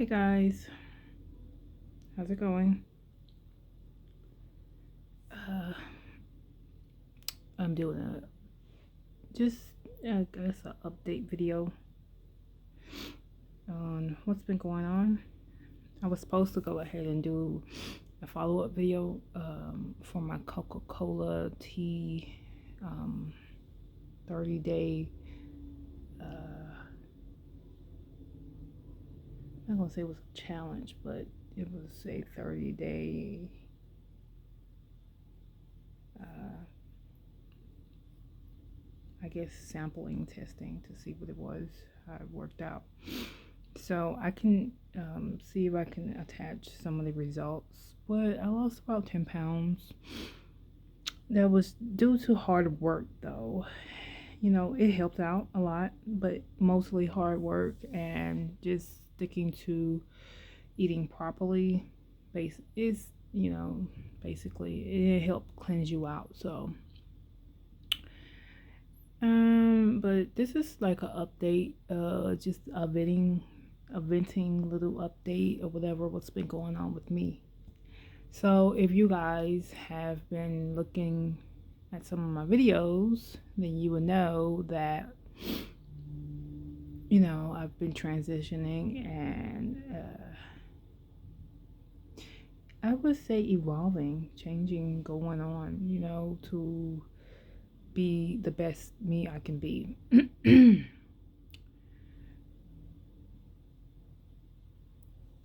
Hey guys, how's it going? Uh, I'm doing just I guess an update video on what's been going on. I was supposed to go ahead and do a follow-up video for my Coca-Cola tea 30-day. I'm not gonna say it was a challenge, but it was a 30-day. I guess sampling testing to see what it was, how it worked out. So I can see if I can attach some of the results. But I lost about 10 pounds. That was due to hard work, though. It helped out a lot, but mostly hard work and just sticking to eating properly. Is basically it helped cleanse you out. So but this is like an update, just a venting little update or whatever what's been going on with me. So if you guys have been looking at some of my videos, then you would know that I've been transitioning and I would say evolving, changing, going on, to be the best me I can be.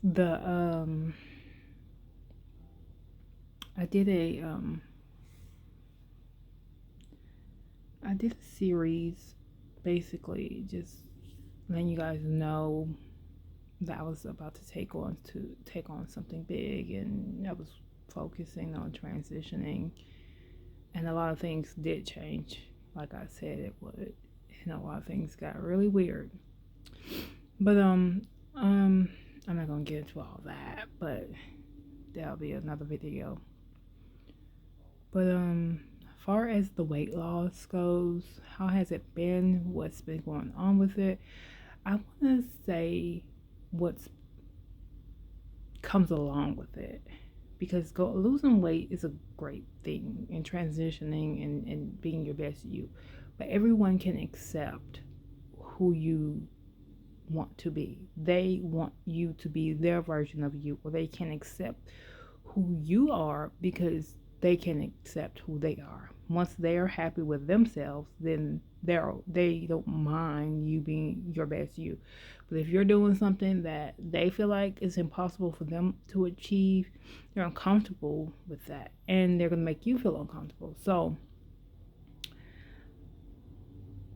the I did a series, basically just letting you guys know that I was about to take on something big, and I was focusing on transitioning, and a lot of things did change. Like I said, it would, a lot of things got really weird. But I'm not gonna get into all that, but that'll be another video. But far as the weight loss goes, how has it been? What's been going on with it? I want to say what's comes along with it, because losing weight is a great thing in transitioning and being your best you, but everyone can accept who you want to be. They want you to be their version of you, or they can accept who you are because they can accept who they are. Once they are happy with themselves, then they don't mind you being your best you. But if you're doing something that they feel like is impossible for them to achieve, they're uncomfortable with that, and they're going to make you feel uncomfortable. So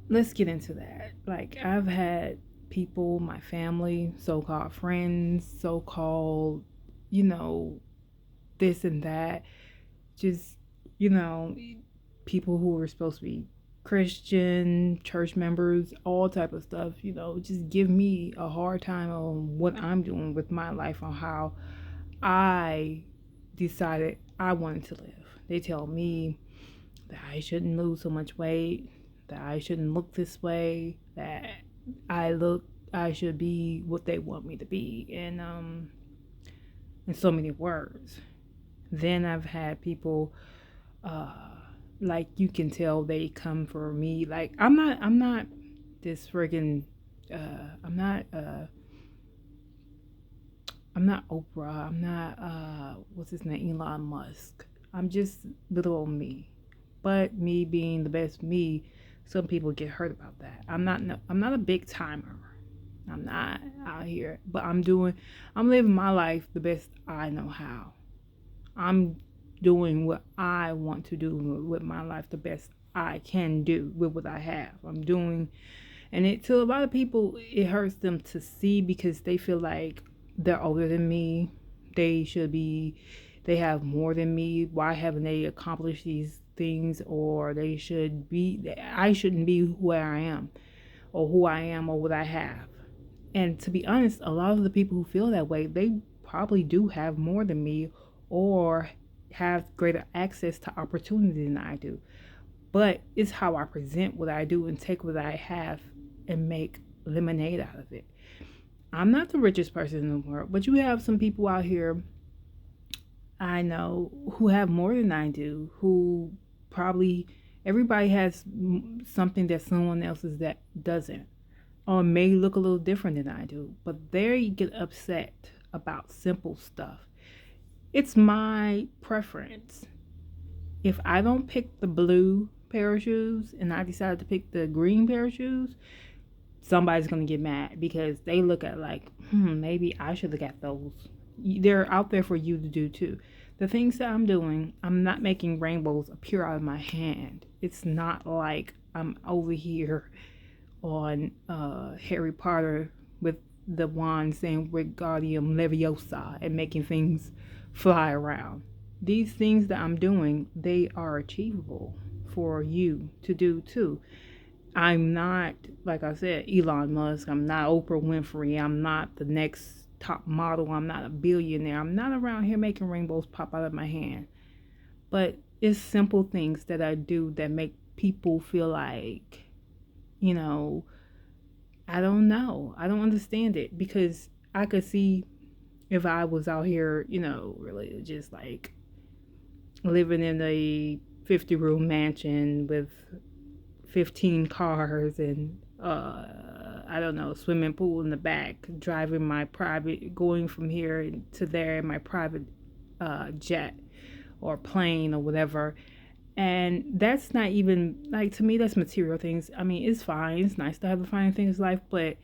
let's get into that. Like, I've had people, my family, so-called friends, so-called, this and that, just, people who were supposed to be Christian, church members, all type of stuff, just give me a hard time on what I'm doing with my life, on how I decided I wanted to live. They tell me that I shouldn't lose so much weight, that I shouldn't look this way, that I should be what they want me to be, and in so many words. Then I've had people, like, you can tell they come for me. Like, I'm not this friggin', I'm not Oprah. I'm not, what's his name, Elon Musk. I'm just little old me. But me being the best me, some people get hurt about that. I'm not a big timer. I'm not out here, but I'm living my life the best I know how. I'm doing what I want to do with my life the best I can do with what I have. I'm doing, and to a lot of people, it hurts them to see, because they feel like they're older than me. They have more than me. Why haven't they accomplished these things? Or I shouldn't be who I am, or what I have. And to be honest, a lot of the people who feel that way, they probably do have more than me, or have greater access to opportunity than I do. But it's how I present what I do and take what I have and make lemonade out of it. I'm not the richest person in the world, but you have some people out here I know who have more than I do, who probably everybody has something that someone else is that doesn't, or may look a little different than I do, but they get upset about simple stuff. It's my preference. If I don't pick the blue pair of shoes and I decide to pick the green pair of shoes, somebody's gonna get mad because they look at like, maybe I should look at those. They're out there for you to do too. The things that I'm doing, I'm not making rainbows appear out of my hand. It's not like I'm over here on Harry Potter with the wand saying Wingardium Leviosa and making things fly around. These things that I'm doing, they are achievable for you to do too. I'm not, like I said, Elon Musk. I'm not Oprah Winfrey. I'm not the next top model. I'm not a billionaire. I'm not around here making rainbows pop out of my hand. But it's simple things that I do that make people feel like, you know, I don't know. I don't understand it because I could see if I was out here, really just like living in a 50-room mansion with 15 cars and I don't know, swimming pool in the back, driving my private, going from here to there in my private jet or plane or whatever. And that's not even like, to me, that's material things. I mean, it's fine. It's nice to have the fine things in life, but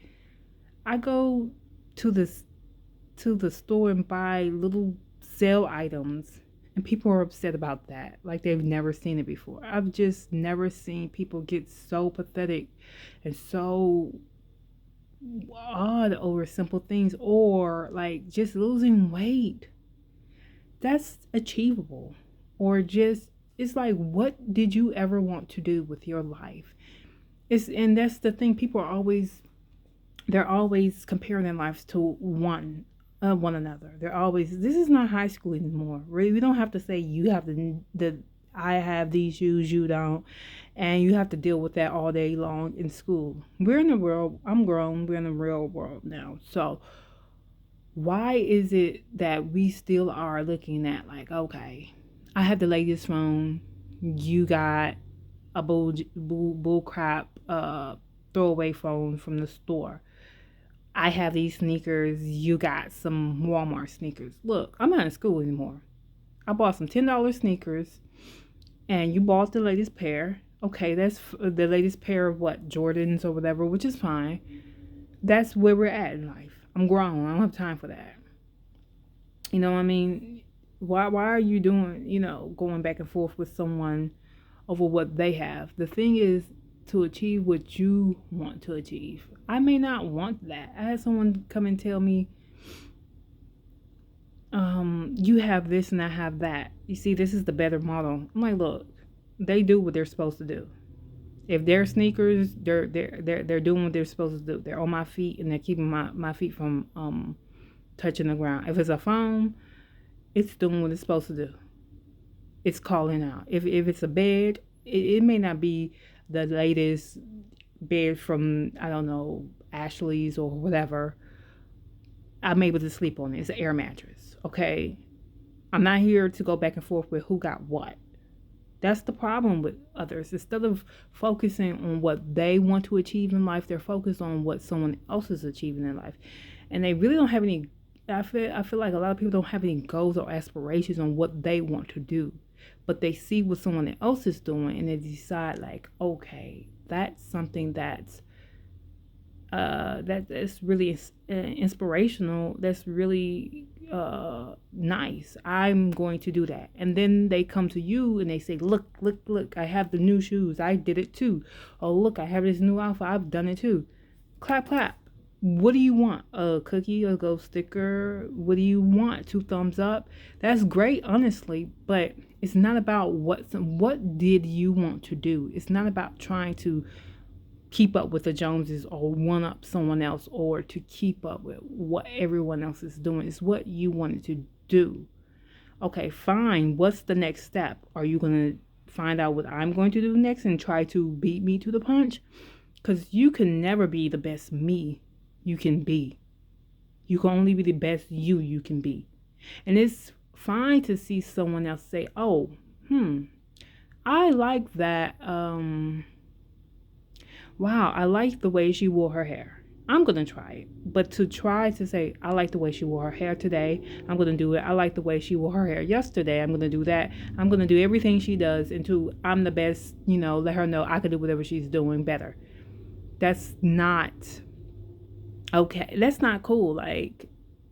I go to this to the store and buy little sale items, and people are upset about that, like they've never seen it before. I've just never seen people get so pathetic and so odd over simple things, or like just losing weight. That's achievable. Or just, it's like, what did you ever want to do with your life? And that's the thing. People are always, they're always comparing their lives to one another. They're always, this is not high school anymore. Really, we don't have to say you have the I have these shoes, you don't, and you have to deal with that all day long in school. We're in the world. I'm grown. We're in the real world now. So why is it that we still are looking at like, okay, I have the latest phone, you got a bull crap throwaway phone from the store. I have these sneakers, you got some Walmart sneakers. Look, I'm not in school anymore. I bought some $10 sneakers and you bought the latest pair. Okay, that's the latest pair of what, Jordans or whatever, which is fine. That's where we're at in life. I'm grown. I don't have time for that. You know what I mean? Why are you doing, going back and forth with someone over what they have? The thing is to achieve what you want to achieve. I may not want that. I had someone come and tell me, you have this and I have that. You see, this is the better model. I'm like, look, they do what they're supposed to do. If they're sneakers, they're doing what they're supposed to do. They're on my feet and they're keeping my feet from touching the ground. If it's a phone, it's doing what it's supposed to do. It's calling out. If it's a bed, it may not be the latest bed from, I don't know, Ashley's or whatever. I'm able to sleep on it. It's an air mattress. Okay. I'm not here to go back and forth with who got what. That's the problem with others. Instead of focusing on what they want to achieve in life, they're focused on what someone else is achieving in life. And they really don't have any, I feel like a lot of people don't have any goals or aspirations on what they want to do. But they see what someone else is doing and they decide like, okay, that's something that's that's really inspirational. That's really nice. I'm going to do that. And then they come to you and they say, look, I have the new shoes. I did it too. Oh, look, I have this new outfit. I've done it too. Clap, clap. What do you want? A cookie, a gold sticker? What do you want? 2 thumbs up? That's great, honestly, but it's not about what did you want to do. It's not about trying to keep up with the Joneses or one up someone else or to keep up with what everyone else is doing. It's what you wanted to do. Okay, fine. What's the next step? Are you going to find out what I'm going to do next and try to beat me to the punch? Because you can never be the best me you can be. You can only be the best you can be. And it's fine to see someone else say, oh, I like that. Wow, I like the way she wore her hair. I'm going to try it. But to try to say, I like the way she wore her hair today, I'm going to do it. I like the way she wore her hair yesterday, I'm going to do that. I'm going to do everything she does until I'm the best, let her know I can do whatever she's doing better. That's not okay. That's not cool. Like,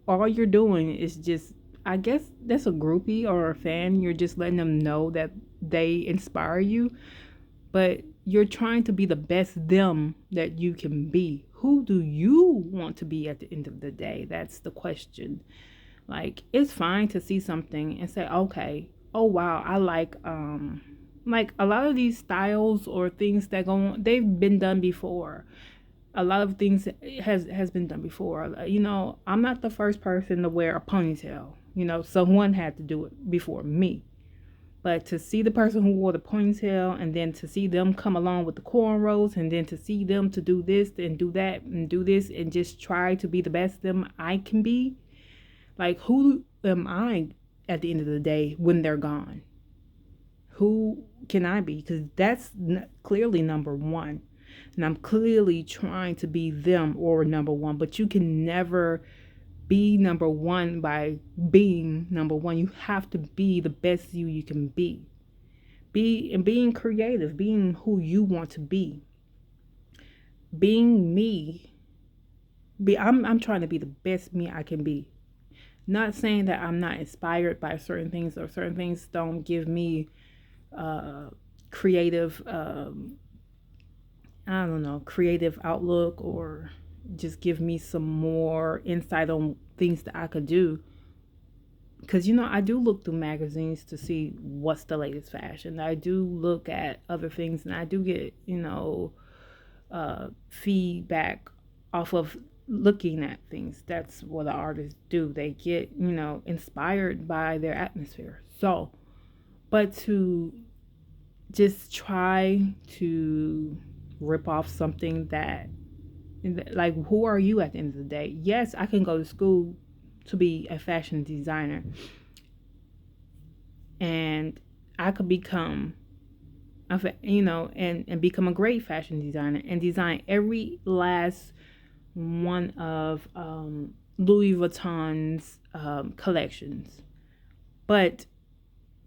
all you're doing is just, I guess that's a groupie or a fan. You're just letting them know that they inspire you, but you're trying to be the best them that you can be. Who do you want to be at the end of the day? That's the question. Like, it's fine to see something and say, okay, oh wow, I like a lot of these styles or things that go on, they've been done before. A lot of things has been done before. I'm not the first person to wear a ponytail. Someone had to do it before me. But to see the person who wore the ponytail, and then to see them come along with the cornrows, and then to see them to do this and do that and do this and just try to be the best them I can be, like, who am I at the end of the day when they're gone? Who can I be? Because that's clearly number one. And I'm clearly trying to be them or number one, but you can never be number one by being number one. You have to be the best you can be. Being creative, being who you want to be. Being me. I'm trying to be the best me I can be. Not saying that I'm not inspired by certain things, or certain things don't give me creative creative outlook, or just give me some more insight on things that I could do. Because, I do look through magazines to see what's the latest fashion. I do look at other things, and I do get, feedback off of looking at things. That's what the artists do. They get, inspired by their atmosphere. So, but to just try to rip off something that, like, who are you at the end of the day? Yes, I can go to school to be a fashion designer, and I could become and become a great fashion designer and design every last one of Louis Vuitton's collections. But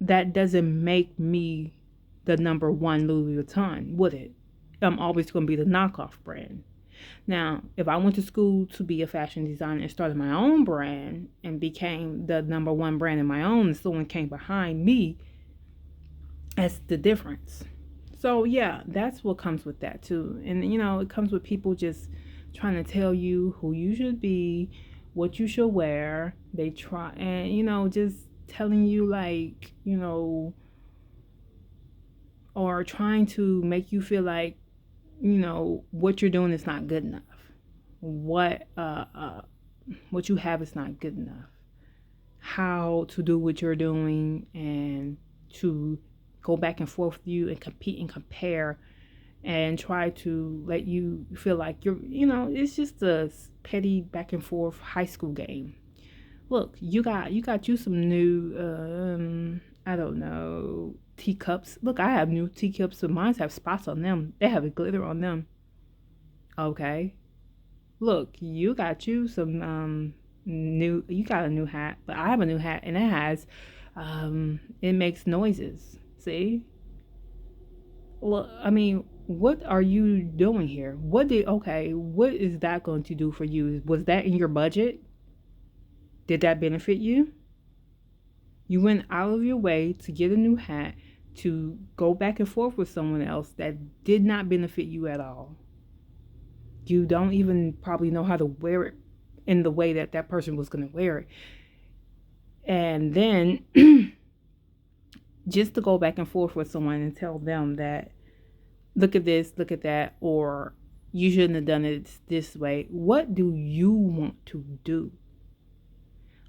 that doesn't make me the number one Louis Vuitton, would it? I'm always going to be the knockoff brand. Now, if I went to school to be a fashion designer and started my own brand and became the number one brand in my own, and someone came behind me, that's the difference. So, yeah, that's what comes with that, too. And, it comes with people just trying to tell you who you should be, what you should wear. They try, and, just telling you, like, or trying to make you feel like, what you're doing is not good enough. What you have is not good enough. How to do what you're doing, and to go back and forth with you and compete and compare, and try to let you feel like you're, it's just a petty back and forth high school game. Look, you got you some new I don't know, teacups. Look, I have new teacups, but mine have spots on them. They have a glitter on them. Okay. Look, you got you some you got a new hat, but I have a new hat, and it has it makes noises. See? Well, I mean, what are you doing here? What is that going to do for you? Was that in your budget? Did that benefit you? You went out of your way to get a new hat, to go back and forth with someone else that did not benefit you at all. You don't even probably know how to wear it in the way that that person was going to wear it. And then just to go back and forth with someone and tell them that, look at this, look at that, or you shouldn't have done it this way. What do you want to do?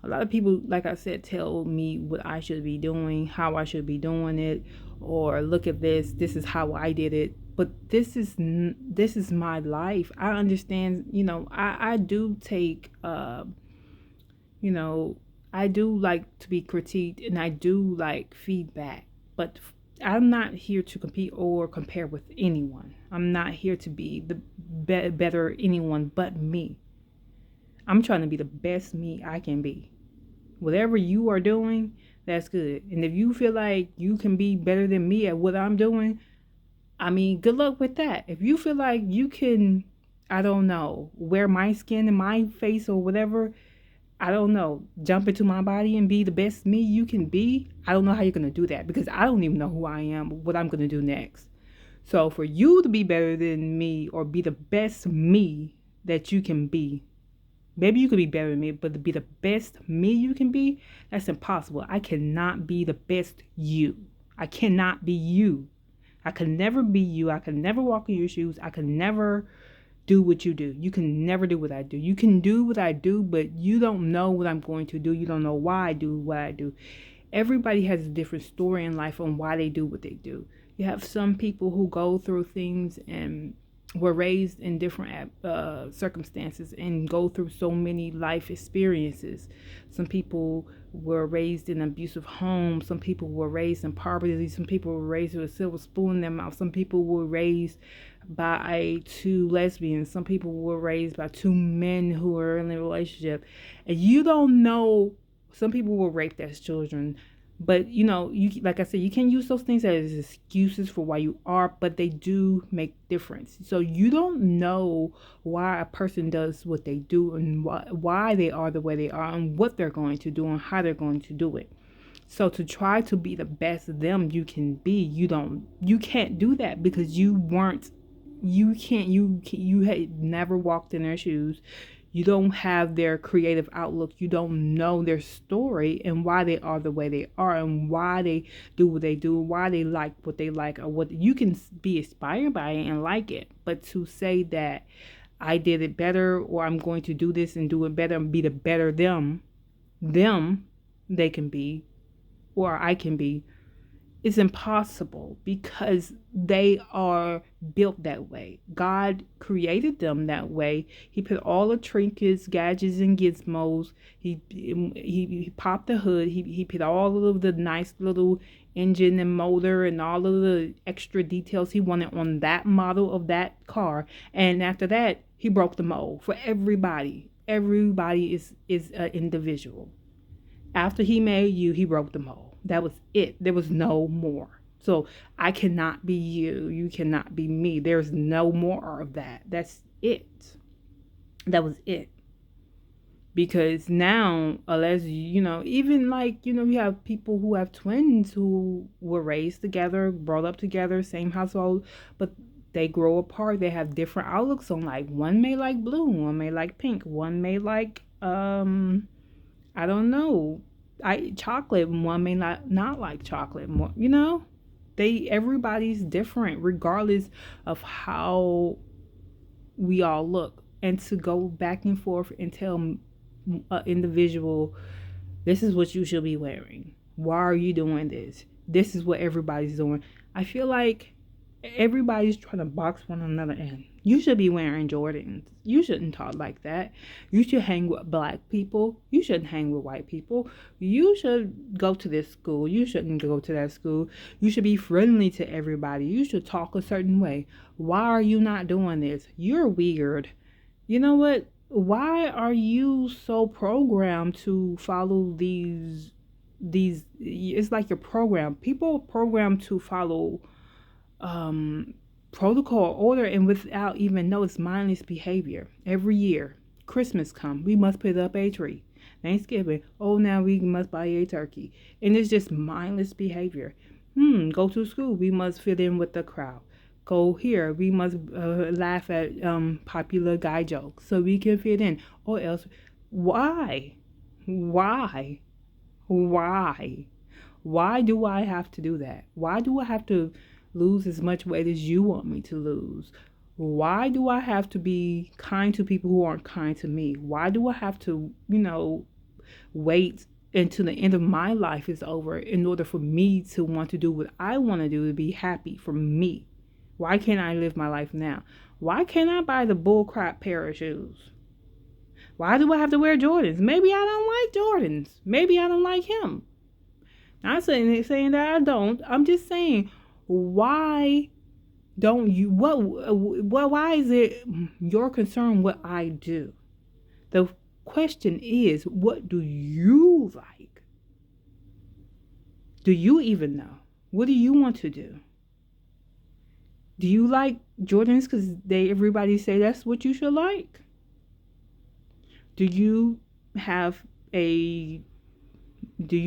A lot of people, like I said, tell me what I should be doing, how I should be doing it, or look at this is how I did it. But this is my life. I understand, I do take You know, I do like to be critiqued and I do like feedback, but I'm not here to compete or compare with anyone. I'm not here to be the better anyone but me. I'm trying to be the best me I can be. Whatever you are doing, that's good. And if you feel like you can be better than me at what I'm doing, I mean, good luck with that. If you feel like you can, I don't know, wear my skin in my face or whatever, I don't know, jump into my body and be the best me you can be, I don't know how you're going to do that because I don't even know who I am, what I'm going to do next. So for you to be better than me or be the best me that you can be, maybe you could be better than me, but to be the best me you can be, that's impossible. I cannot be the best you. I cannot be you. I can never be you. I can never walk in your shoes. I can never do what you do. You can never do what I do. You can do what I do, but you don't know what I'm going to do. You don't know why I do what I do. Everybody has a different story in life on why they do what they do. You have some people who go through things and were raised in different circumstances and go through so many life experiences. Some people were raised in an abusive home. Some people were raised in poverty. Some people were raised with a silver spoon in their mouth. Some people were raised by two lesbians. Some people were raised by two men who were in a relationship. And you don't know, some people were raped as children. But you know, you like I said, you can't use those things as excuses for why you are, but they do make difference. So you don't know why a person does what they do and why they are the way they are and what they're going to do and how they're going to do it. So to try to be the best them you can be, you can't do that because you had never walked in their shoes. You don't have their creative outlook. You don't know their story and why they are the way they are and why they do what they do, why they like what they like, or what you can be inspired by it and like it. But to say that I did it better or I'm going to do this and do it better and be the better them they can be or I can be, is impossible because they are built that way. God created them that way. He put all the trinkets, gadgets, and gizmos. He popped the hood. He put all of the nice little engine and motor and all of the extra details he wanted on that model of that car. And after that, he broke the mold for everybody. Everybody is an individual. After he made you, he broke the mold. That was it. There was no more. So I cannot be you. You cannot be me. There's no more of that. That's it. That was it. Because now, unless, you know, even like, you know, you have people who have twins who were raised together, brought up together, same household, but they grow apart. They have different outlooks on life. One may like blue, one may like pink, one may like, I don't know. Chocolate. One may not like chocolate. More, you know, everybody's different regardless of how we all look. And to go back and forth and tell an individual, this is what you should be wearing. Why are you doing this? This is what everybody's doing. I feel like everybody's trying to box one another in. You should be wearing Jordans. You shouldn't talk like that. You should hang with black people. You shouldn't hang with white people. You should go to this school. You shouldn't go to that school. You should be friendly to everybody. You should talk a certain way. Why are you not doing this? You're weird. You know what? Why are you so programmed to follow these it's like you're programmed. People are programmed to follow protocol order and without even know it's mindless behavior. Every year Christmas come, we must put up a tree. Thanksgiving, oh, now we must buy a turkey. And it's just mindless behavior. Go to school, we must fit in with the crowd. Go here, we must laugh at popular guy jokes so we can fit in, or else. Why why why do I have to do that? Why do I have to lose as much weight as you want me to lose? Why do I have to be kind to people who aren't kind to me? Why do I have to, wait until the end of my life is over in order for me to want to do what I want to do to be happy for me? Why can't I live my life now? Why can't I buy the bullcrap pair of shoes? Why do I have to wear Jordans? Maybe I don't like Jordans. Maybe I don't like him. Not saying that I don't. I'm just saying, why don't you, why is it your concern what I do? The question is, what do you like? Do you even know? What do you want to do? Do you like Jordans because everybody say that's what you should like? Do you have a the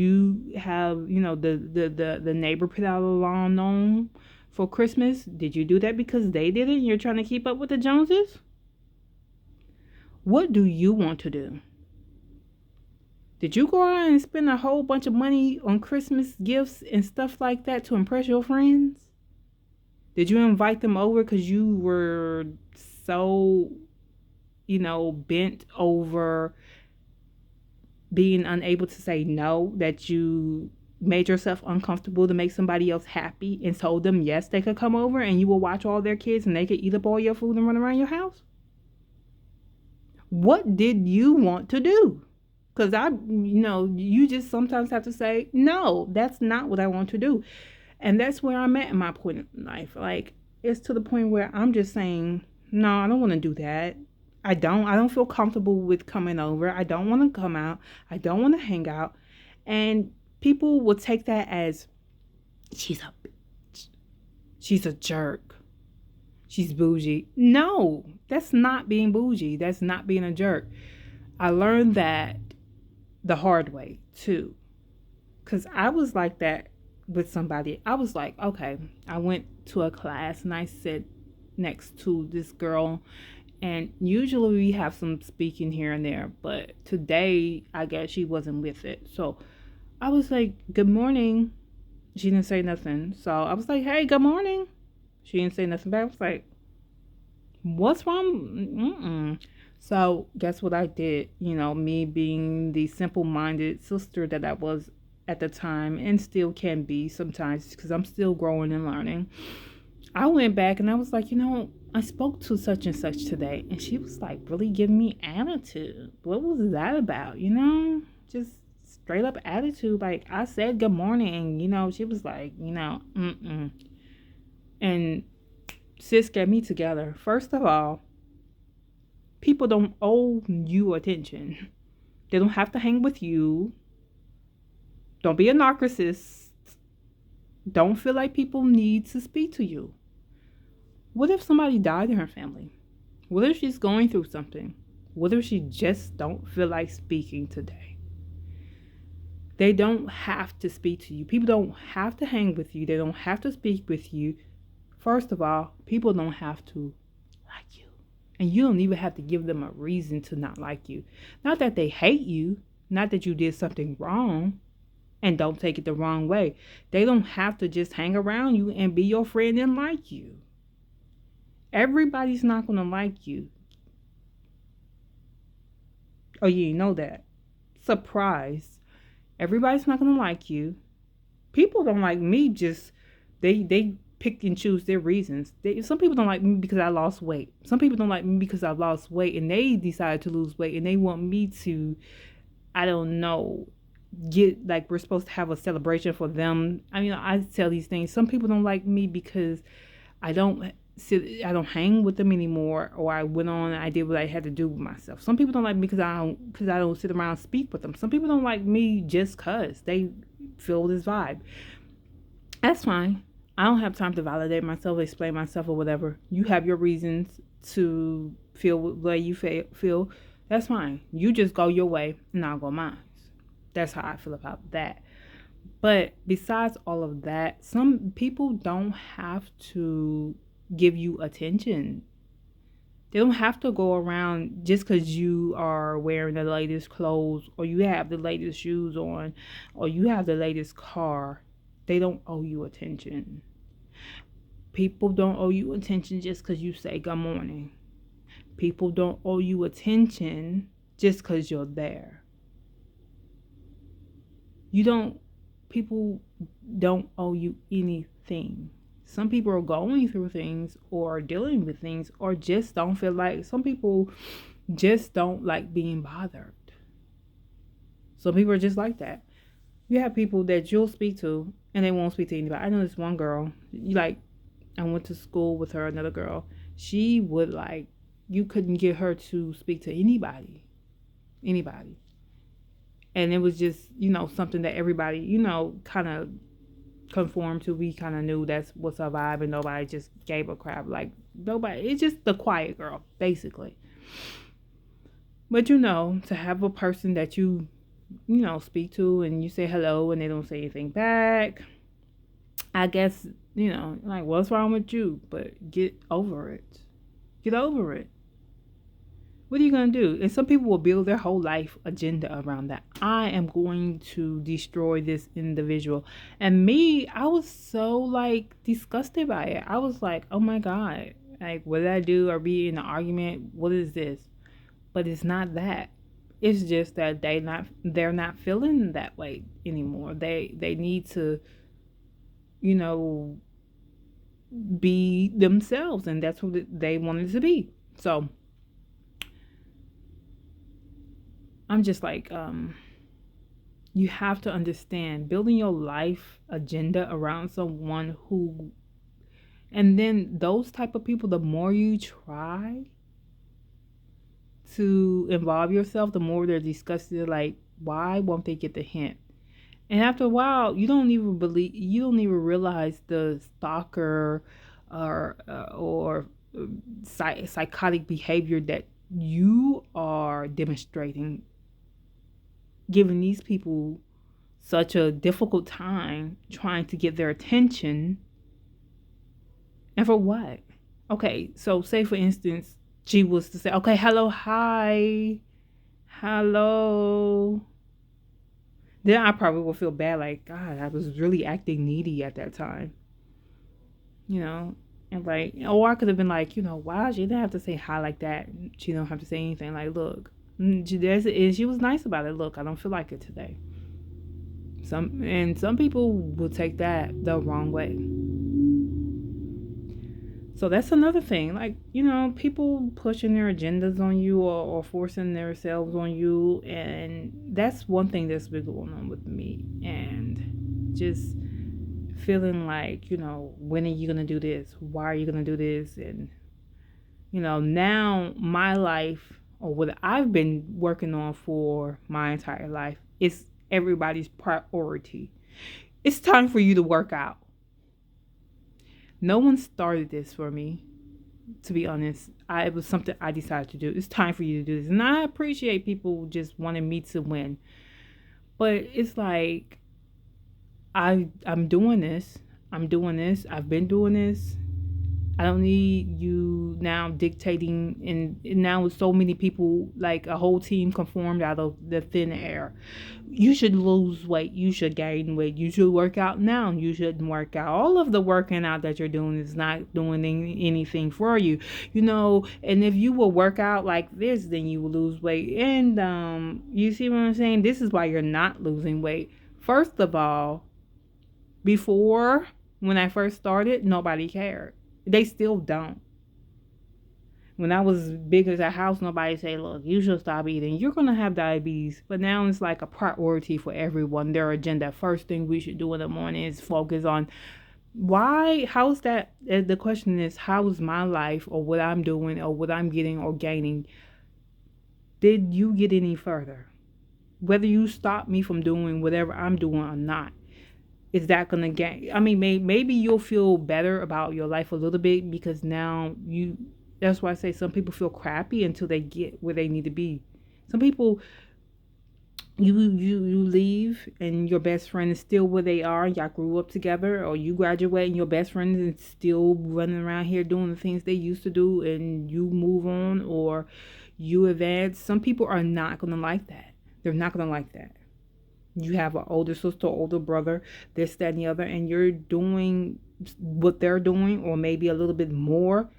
neighbor put out a lawn gnome for Christmas? Did you do that because they did it and you're trying to keep up with the Joneses? What do you want to do? Did you go out and spend a whole bunch of money on Christmas gifts and stuff like that to impress your friends? Did you invite them over because you were so, bent over being unable to say no that you made yourself uncomfortable to make somebody else happy and told them yes, they could come over and you will watch all their kids and they could eat up all your food and run around your house? What did you want to do? Because you just sometimes have to say, no, that's not what I want to do. And that's where I'm at in my point in life. Like, it's to the point where I'm just saying, no, I don't want to do that. I don't feel comfortable with coming over. I don't want to come out. I don't want to hang out. And people will take that as, she's a bitch. She's a jerk. She's bougie. No, that's not being bougie. That's not being a jerk. I learned that the hard way too. Because I was like that with somebody. I was like, okay, I went to a class and I sat next to this girl. And usually we have some speaking here and there. But today, I guess she wasn't with it. So I was like, good morning. She didn't say nothing. So I was like, hey, good morning. She didn't say nothing back. I was like, what's wrong? So guess what I did? Me being the simple-minded sister that I was at the time and still can be sometimes because I'm still growing and learning. I went back and I was like, I spoke to such and such today. And she was like really giving me attitude. What was that about? Just straight up attitude. Like I said good morning and, she was like, And sis got me together. First of all, people don't owe you attention. They don't have to hang with you. Don't be a narcissist. Don't feel like people need to speak to you. What if somebody died in her family? What if she's going through something? What if she just don't feel like speaking today? They don't have to speak to you. People don't have to hang with you. They don't have to speak with you. First of all, people don't have to like you. And you don't even have to give them a reason to not like you. Not that they hate you. Not that you did something wrong. And don't take it the wrong way. They don't have to just hang around you and be your friend and like you. Everybody's not going to like you. Oh, you know that. Surprise. Everybody's not going to like you. People don't like me just, they pick and choose their reasons. Some people don't like me because I lost weight. Some people don't like me because I lost weight and they decided to lose weight and they want me to, I don't know, we're supposed to have a celebration for them. I tell these things. Some people don't like me because I don't hang with them anymore, or I went on and I did what I had to do with myself. Some people don't like me because I don't sit around and speak with them. Some people don't like me just because they feel this vibe. That's fine. I don't have time to validate myself, explain myself, or whatever. You have your reasons to feel the way you feel. That's fine. You just go your way and I'll go mine. That's how I feel about that. But besides all of that, some people don't have to give you attention. They don't have to go around just because you are wearing the latest clothes or you have the latest shoes on or you have the latest car. They don't owe you attention. People don't owe you attention just because you say good morning. People don't owe you attention just because you're there. People don't owe you anything. Some people are going through things or dealing with things or just don't feel like, some people just don't like being bothered. Some people are just like that. You have people that you'll speak to and they won't speak to anybody. I know this one girl, like, I went to school with her, another girl. She would like, you couldn't get her to speak to anybody. Anybody. And it was just, something that everybody, kind of conformed to. We kind of knew that's what's her vibe, and nobody just gave a crap. Like, nobody, it's just the quiet girl, basically. But to have a person that speak to and you say hello and they don't say anything back, I guess, like, what's wrong with you? But get over it. Get over it. What are you going to do? And some people will build their whole life agenda around that. I am going to destroy this individual. And me, I was so like disgusted by it. I was like, oh my God, like, what did I do? Or be in an argument? What is this? But it's not that. It's just that they're not feeling that way anymore. They need to, be themselves, and that's what they wanted to be. So I'm just like, you have to understand, building your life agenda around someone who, and then those type of people, the more you try to involve yourself, the more they're disgusted. Like, why won't they get the hint? And after a while, you don't even realize the stalker or psychotic behavior that you are demonstrating, giving these people such a difficult time trying to get their attention. And for what? Okay, so say for instance, she was to say, okay, hello, hi, hello. Then I probably will feel bad, like, God, I was really acting needy at that time. And like, or I could have been like, wow, she didn't have to say hi like that. She don't have to say anything. Like, look, she was nice about it. Look, I don't feel like it today. Some people will take that the wrong way. So that's another thing. Like, people pushing their agendas on you or forcing themselves on you. And that's one thing that's been going on with me. And just feeling like, when are you going to do this? Why are you going to do this? And, now my life, or what I've been working on for my entire life, is everybody's priority. It's time for you to work out. No one started this for me, to be honest. It was something I decided to do. It's time for you to do this. And I appreciate people just wanting me to win. But it's like, I'm doing this. I've been doing this. I don't need you now dictating. And now with so many people, like a whole team conformed out of the thin air. You should lose weight. You should gain weight. You should work out now. You shouldn't work out. All of the working out that you're doing is not doing anything for you. And if you will work out like this, then you will lose weight. And you see what I'm saying? This is why you're not losing weight. First of all, before, when I first started, nobody cared. They still don't. When I was big as a house, nobody say, look, you should stop eating. You're going to have diabetes. But now it's like a priority for everyone. Their agenda. First thing we should do in the morning is focus on why. How's that? The question is, how is my life or what I'm doing or what I'm getting or gaining? Did you get any further? Whether you stop me from doing whatever I'm doing or not. Is that going to gain? I mean, maybe you'll feel better about your life a little bit because now that's why I say some people feel crappy until they get where they need to be. Some people, you leave and your best friend is still where they are. Y'all grew up together, or you graduate and your best friend is still running around here doing the things they used to do, and you move on or you advance. Some people are not going to like that. They're not going to like that. You have an older sister, older brother, this, that, and the other, and you're doing what they're doing or maybe a little bit more.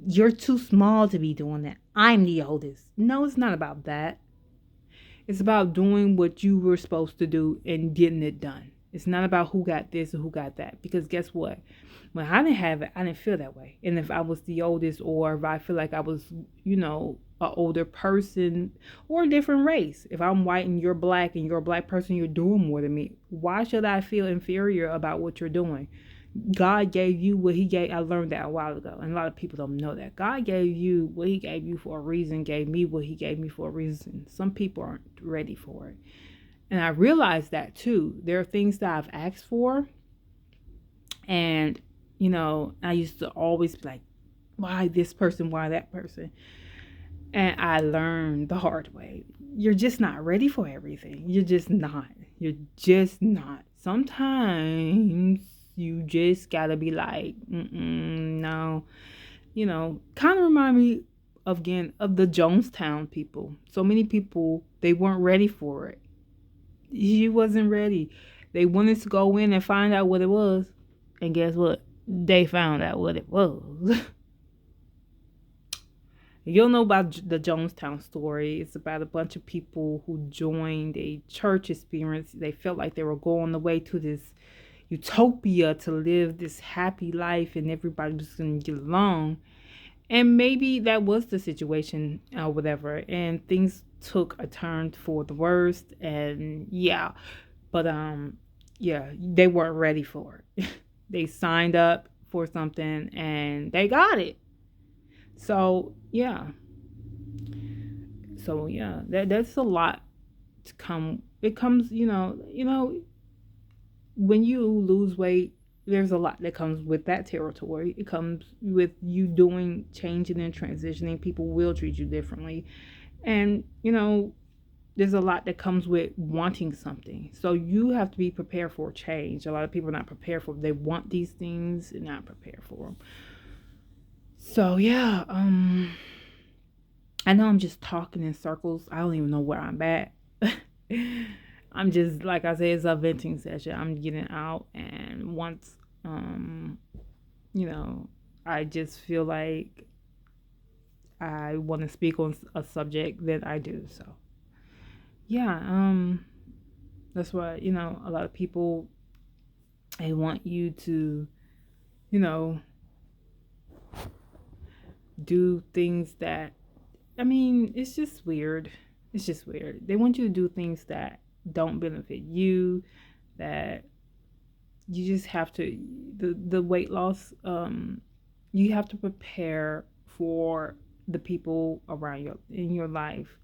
You're too small to be doing that. I'm the oldest. No, it's not about that. It's about doing what you were supposed to do and getting it done. It's not about who got this or who got that. Because guess what? When I didn't have it, I didn't feel that way. And if I was the oldest, or if I feel like I was, an older person or a different race, if I'm white and you're black and you're a black person, you're doing more than me. Why should I feel inferior about what you're doing? God gave you what he gave. I learned that a while ago, and a lot of people don't know that. God gave you what he gave you for a reason, gave me what he gave me for a reason. Some people aren't ready for it. And I realized that too. There are things that I've asked for, and I used to always be like, why this person, why that person? And I learned the hard way. You're just not ready for everything. You're just not. You're just not. Sometimes you just gotta be like, no. Kind of remind me again of the Jonestown people. So many people, they weren't ready for it. She wasn't ready. They wanted to go in and find out what it was. And guess what? They found out what it was. You'll know about the Jonestown story. It's about a bunch of people who joined a church experience. They felt like they were going the way to this utopia to live this happy life and everybody was going to get along. And maybe that was the situation or whatever. And things took a turn for the worst. And yeah, but yeah, they weren't ready for it. They signed up for something and they got it. So yeah. That's a lot to come. It comes, when you lose weight, there's a lot that comes with that territory. It comes with you doing, changing and transitioning. People will treat you differently. And, there's a lot that comes with wanting something. So you have to be prepared for change. A lot of people are not prepared for it. They want these things and not prepared for them. So yeah, I know I'm just talking in circles. I don't even know where I'm at. I'm just, like I said, it's a venting session. I'm getting out, and once, I just feel like I want to speak on a subject, then I do. So, yeah, that's why, a lot of people, they want you to, you know, do things that, it's just weird. It's just weird. They want you to do things that don't benefit you, that you just have to, the weight loss, you have to prepare for the people around you in your life.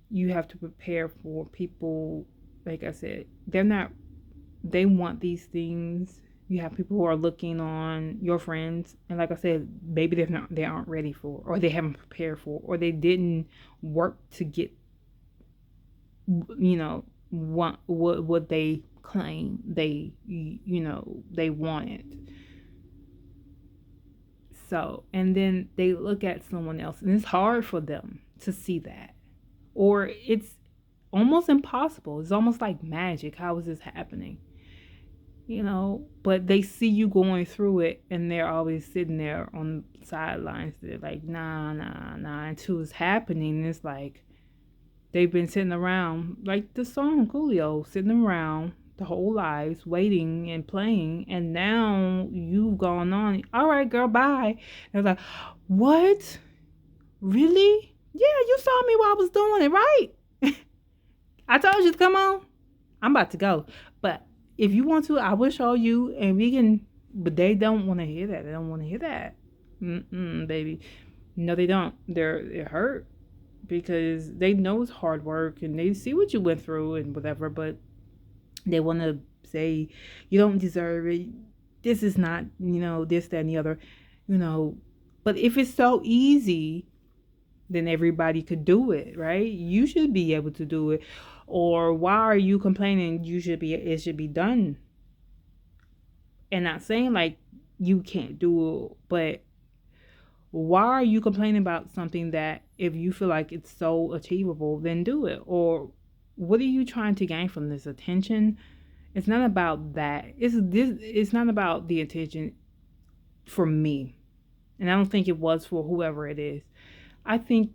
You have to prepare for people, like I said, they want these things. You have people who are looking on, your friends, and like I said, maybe they aren't ready for, or they haven't prepared for, or they didn't work to get, what they claim they wanted. So, and then they look at someone else, and it's hard for them to see that, or it's almost impossible. It's almost like magic. How is this happening? But they see you going through it, and they're always sitting there on the sidelines. They're like, nah, nah, nah. Until it's happening, it's like they've been sitting around, like the song Coolio, sitting around the whole lives, waiting and playing, and now you've gone on. All right, girl, bye. And it's like, what? Really? Yeah, you saw me while I was doing it, right? I told you to come on. I'm about to go. But if you want to, I will show you, and we can. But they don't want to hear that. They don't want to hear that. Baby. No, they don't. They're hurt because they know it's hard work and they see what you went through and whatever. But they want to say you don't deserve it. This is not, this, that, and the other, But if it's so easy, then everybody could do it, right? You should be able to do it. Or why are you complaining? It should be done. And not saying like you can't do it, but why are you complaining about something that if you feel like it's so achievable, then do it? Or what are you trying to gain from this? Attention? It's not about that. It's not about the attention for me. And I don't think it was for whoever it is. I think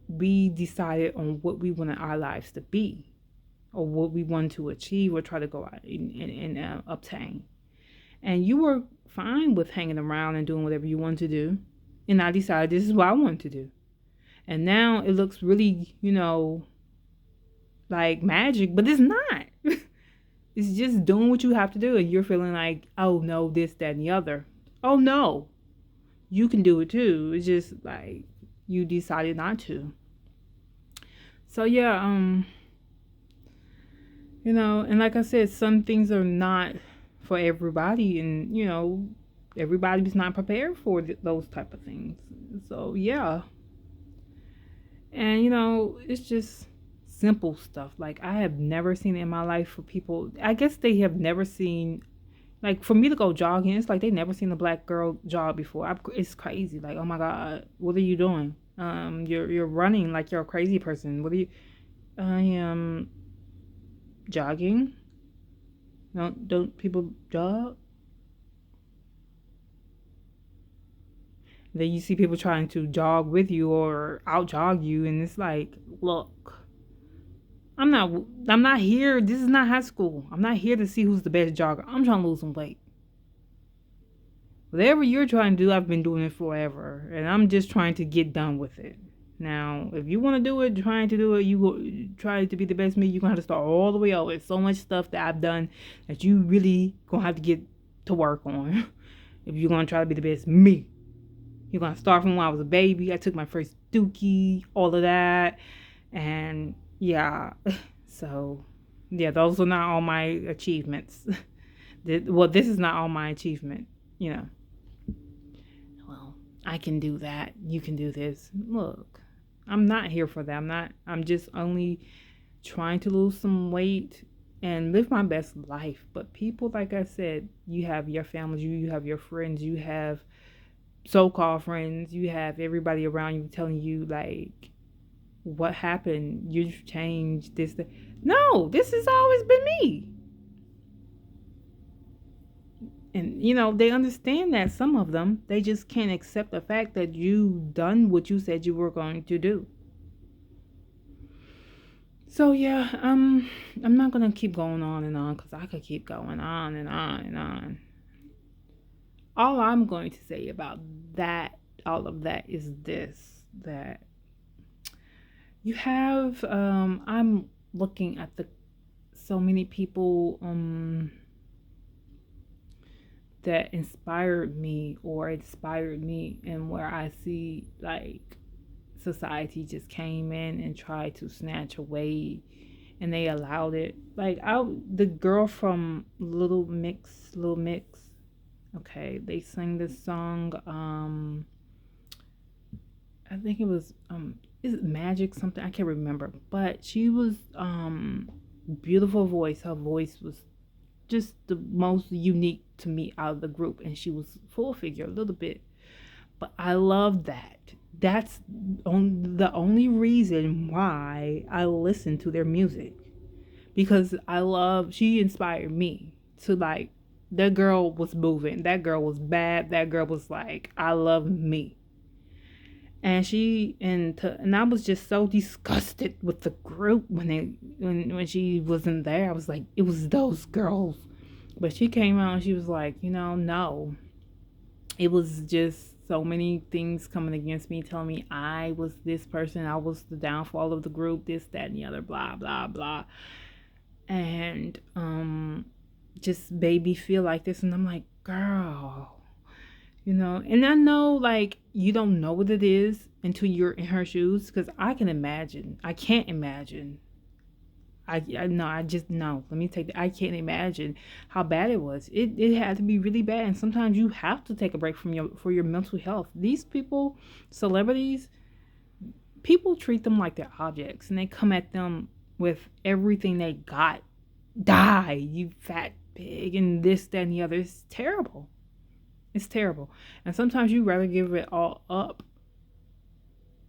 we decided on what we wanted our lives to be. or what we want to achieve or try to go out and obtain. And you were fine with hanging around and doing whatever you wanted to do. And I decided this is what I wanted to do. And now it looks really, like magic, but it's not. It's just doing what you have to do. And you're feeling like, oh no, this, that, and the other. Oh no, you can do it too. It's just like you decided not to. So yeah, and like I said, some things are not for everybody, and everybody's not prepared for those type of things. So yeah, and it's just simple stuff. Like I have never seen it in my life for people. I guess they have never seen. Like for me to go jogging, it's like they never seen a black girl jog before. It's crazy. Like, oh my god, what are you doing? You're running like you're a crazy person. What are you? I am jogging. Don't people jog? Then you see people trying to jog with you or out jog you, and it's like, look, I'm not I'm not here. This is not high school. I'm not here to see who's the best jogger. I'm trying to lose some weight. Whatever you're trying to do, I've been doing it forever, and I'm just trying to get done with it. Now, if you want to do it, trying to do it, you go try to be the best me. You're gonna have to start all the way over. It's so much stuff that I've done that you really gonna have to get to work on. If you're gonna try to be the best me, you're gonna start from when I was a baby. I took my first dookie, all of that, and yeah. So yeah, those are not all my achievements. Well, this is not all my achievement. Well, I can do that. You can do this. Look, I'm not here for that. I'm just only trying to lose some weight and live my best life. But people, like I said, you have your families, you have your friends, you have so-called friends, you have everybody around you telling you like, what happened? You've changed this. No, this has always been me. And they understand that, some of them, they just can't accept the fact that you done what you said you were going to do. So yeah, I'm not gonna keep going on and on because I could keep going on and on and on. All I'm going to say about that, all of that, is this: that you have, I'm looking at the so many people that inspired me and where I see like society just came in and tried to snatch away, and they allowed it. Like the girl from Little Mix, okay, they sang this song, I think it was is it Magic something, I can't remember, but she was beautiful voice. Her voice was just the most unique to me out of the group, and she was full figure a little bit, but I love that. That's the only reason why I listen to their music, because she inspired me to like, that girl was moving, that girl was bad, that girl was like, I love me. And and I was just so disgusted with the group when she wasn't there. I was like, it was those girls. But she came out and she was like, no. It was just so many things coming against me, telling me I was this person, I was the downfall of the group, this, that, and the other, blah, blah, blah. And just baby feel like this. And I'm like, girl, and I know like you don't know what it is until you're in her shoes, because I can't imagine. I no, I just no. Let me take that. I can't imagine how bad it was. It had to be really bad, and sometimes you have to take a break for your mental health. These people, celebrities, people treat them like they're objects, and they come at them with everything they got. Die, you fat pig, and this, that, and the other. It's terrible. It's terrible. And sometimes you rather give it all up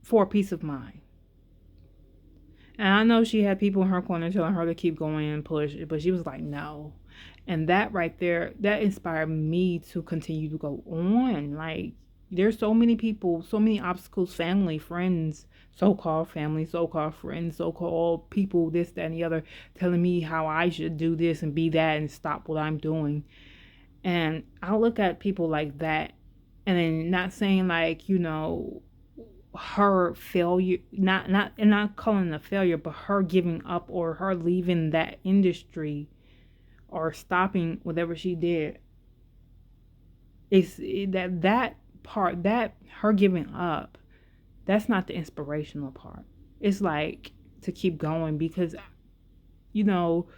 for a peace of mind. And I know she had people in her corner telling her to keep going and push, but she was like, no. And that right there, that inspired me to continue to go on. Like, There's so many people, so many obstacles, family, friends, so-called family, so-called friends, so-called people, this, that, and the other, telling me how I should do this and be that and stop what I'm doing. And I look at people like that, and then not saying like, her failure, not calling it a failure, but her giving up or her leaving that industry or stopping whatever she did. It's that part, that her giving up, that's not the inspirational part. It's like to keep going because you know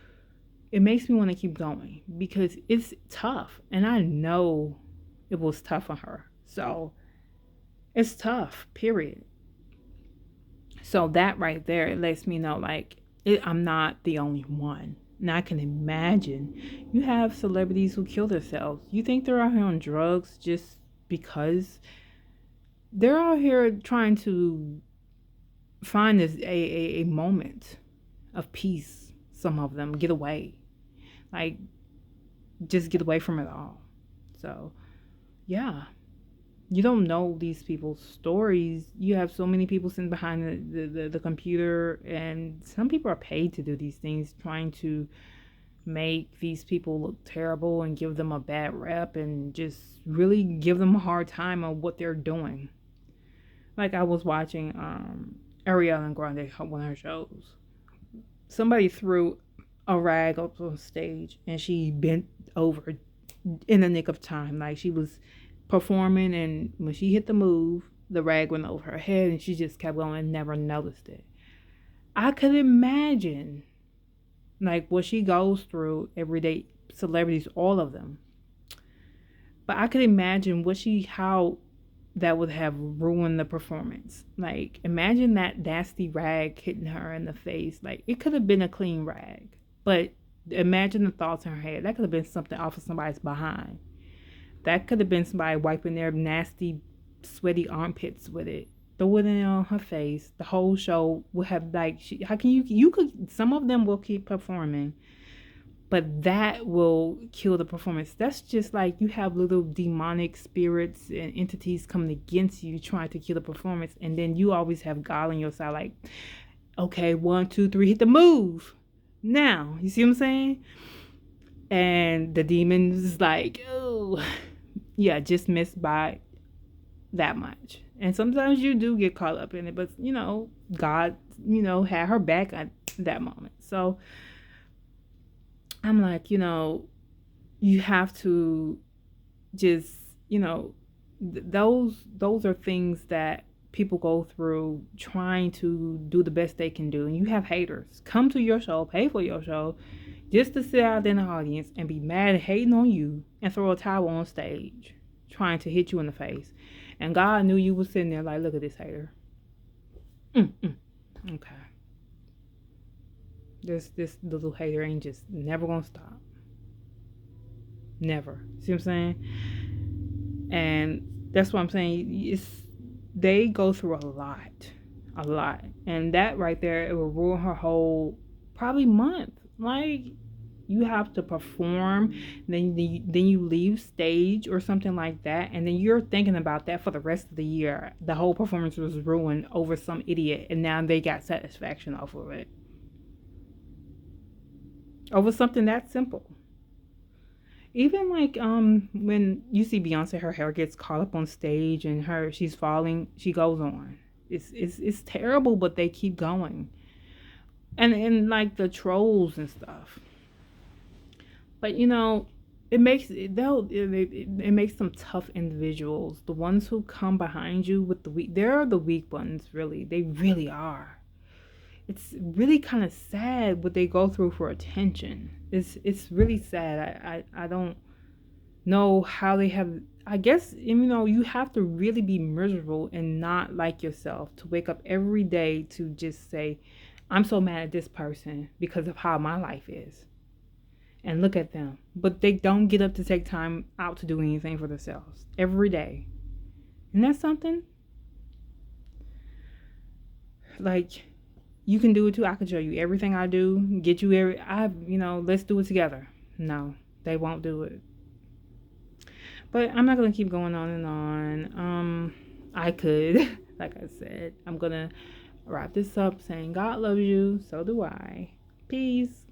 it makes me want to keep going because it's tough, and I know it was tough on her. So it's tough, period. So that right there, it lets me know like I'm not the only one. Now I can imagine you have celebrities who kill themselves. You think they're out here on drugs just because they're out here trying to find this a moment of peace. Some of them get away, like just get away from it all. So yeah, you don't know these people's stories. You have so many people sitting behind the computer, and some people are paid to do these things, trying to make these people look terrible and give them a bad rep and just really give them a hard time on what they're doing. Like I was watching Ariana Grande, one of her shows. Somebody threw a rag up on stage and she bent over in the nick of time. Like she was performing, and when she hit the move, the rag went over her head and she just kept going and never noticed it. I could imagine like what she goes through every day, celebrities, all of them. But I could imagine how that would have ruined the performance. Like imagine that nasty rag hitting her in the face. Like it could have been a clean rag, but imagine the thoughts in her head. That could have been something off of somebody's behind. That could have been somebody wiping their nasty, sweaty armpits with it. Throw it in on her face. The whole show would have like, how can you could, some of them will keep performing, but that will kill the performance. That's just like you have little demonic spirits and entities coming against you, trying to kill the performance, and then you always have God on your side, like, okay, 1, 2, 3, hit the move. Now, you see what I'm saying? And the demons is like, oh, yeah, just missed by that much. And sometimes you do get caught up in it, but God, had her back at that moment. So I'm like, you have to just, those are things that people go through trying to do the best they can do. And you have haters come to your show, pay for your show, just to sit out in the audience and be mad and hating on you and throw a towel on stage, trying to hit you in the face. And God knew you was sitting there like, look at this hater. Okay. This little hater ain't just never gonna stop. Never. See what I'm saying? And that's what I'm saying. They go through a lot. And that right there, it will ruin her whole probably month. Like you have to perform, then you leave stage or something like that, and then you're thinking about that for the rest of the year. The whole performance was ruined over some idiot, and now they got satisfaction off of it. Over something that simple. Even like when you see Beyonce, her hair gets caught up on stage and she's falling, she goes on. It's terrible, but they keep going. And like the trolls and stuff. But it makes them tough individuals. The ones who come behind you with the weak, they're the weak ones, really. They really are. It's really kind of sad what they go through for attention. It's really sad. I don't know how they have. I guess you have to really be miserable and not like yourself to wake up every day to just say, I'm so mad at this person because of how my life is. And look at them. But they don't get up to take time out to do anything for themselves every day. And that's something. Like, you can do it too. I can show you everything I do. Get you let's do it together. No, they won't do it. But I'm not gonna keep going on and on. I could, like I said, I'm gonna wrap this up saying God loves you, so do I. Peace.